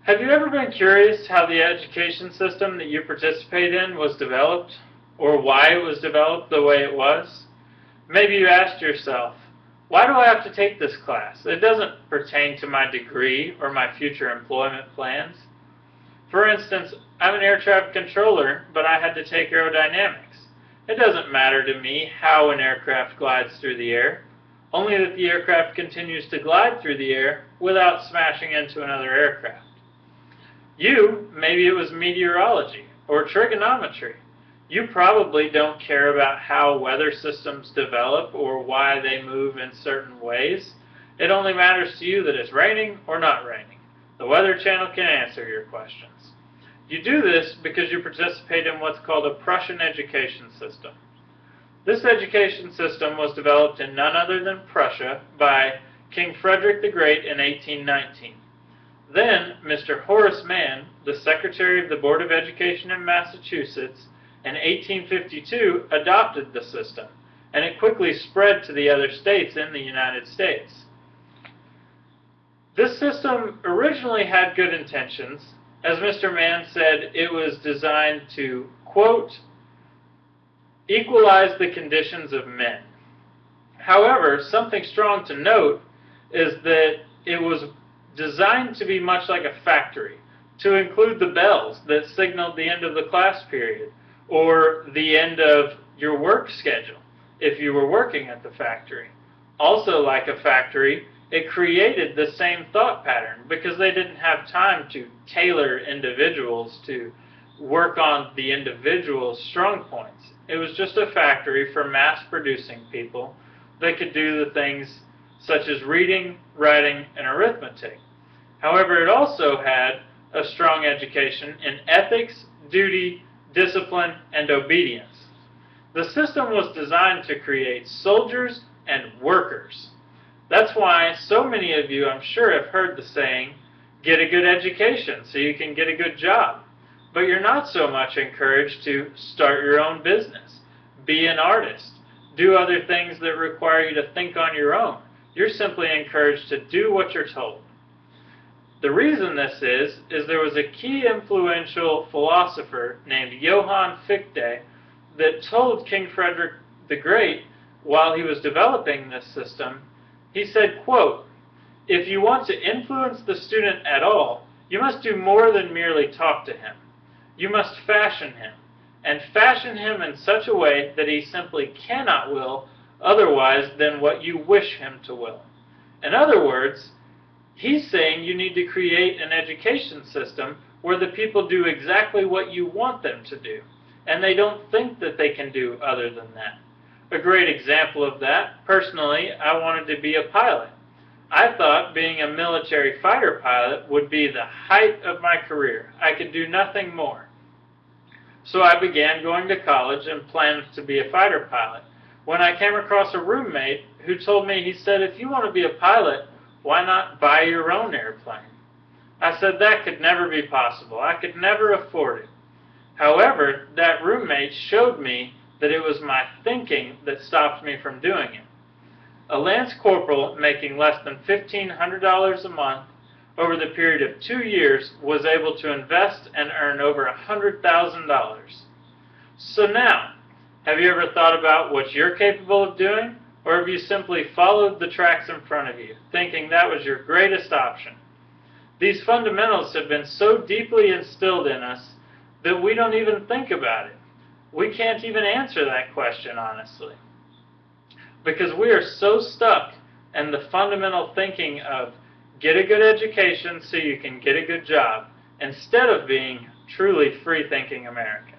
Have you ever been curious how the education system that you participate in was developed, or why it was developed the way it was? Maybe you asked yourself, why do I have to take this class? It doesn't pertain to my degree or my future employment plans. For instance, I'm an air traffic controller, but I had to take aerodynamics. It doesn't matter to me how an aircraft glides through the air, only that the aircraft continues to glide through the air without smashing into another aircraft. Maybe it was meteorology or trigonometry. You probably don't care about how weather systems develop or why they move in certain ways. It only matters to you that it's raining or not raining. The Weather Channel can answer your questions. You do this because you participate in what's called a Prussian Education System. This education system was developed in none other than Prussia by King Frederick the Great in 1819. Then, Mr. Horace Mann, the Secretary of the Board of Education in Massachusetts, in 1852 adopted the system, and it quickly spread to the other states in the United States. This system originally had good intentions. As Mr. Mann said, it was designed to, quote, equalize the conditions of men. However, something strong to note is that it was designed to be much like a factory, to include the bells that signaled the end of the class period or the end of your work schedule if you were working at the factory. Also, like a factory, it created the same thought pattern because they didn't have time to tailor individuals to work on the individual's strong points. It was just a factory for mass-producing people that could do the things such as reading, writing, and arithmetic. However, it also had a strong education in ethics, duty, discipline, and obedience. The system was designed to create soldiers and workers. That's why so many of you, I'm sure, have heard the saying, get a good education so you can get a good job. But you're not so much encouraged to start your own business, be an artist, do other things that require you to think on your own. You're simply encouraged to do what you're told. The reason this is there was a key influential philosopher named Johann Fichte that told King Frederick the Great, while he was developing this system, he said, quote, if you want to influence the student at all, you must do more than merely talk to him. You must fashion him, and fashion him in such a way that he simply cannot will otherwise than what you wish him to will. In other words, he's saying you need to create an education system where the people do exactly what you want them to do, and they don't think that they can do other than that. A great example of that, personally, I wanted to be a pilot. I thought being a military fighter pilot would be the height of my career. I could do nothing more. So I began going to college and planned to be a fighter pilot. When I came across a roommate who told me, he said, if you want to be a pilot, why not buy your own airplane? I said that could never be possible. I could never afford it. However, that roommate showed me that it was my thinking that stopped me from doing it. A lance corporal making less than $1,500 a month over the period of 2 years was able to invest and earn over $100,000. So now, have you ever thought about what you're capable of doing? Or have you simply followed the tracks in front of you, thinking that was your greatest option? These fundamentals have been so deeply instilled in us that we don't even think about it. We can't even answer that question honestly, because we are so stuck in the fundamental thinking of get a good education so you can get a good job, instead of being truly free-thinking Americans.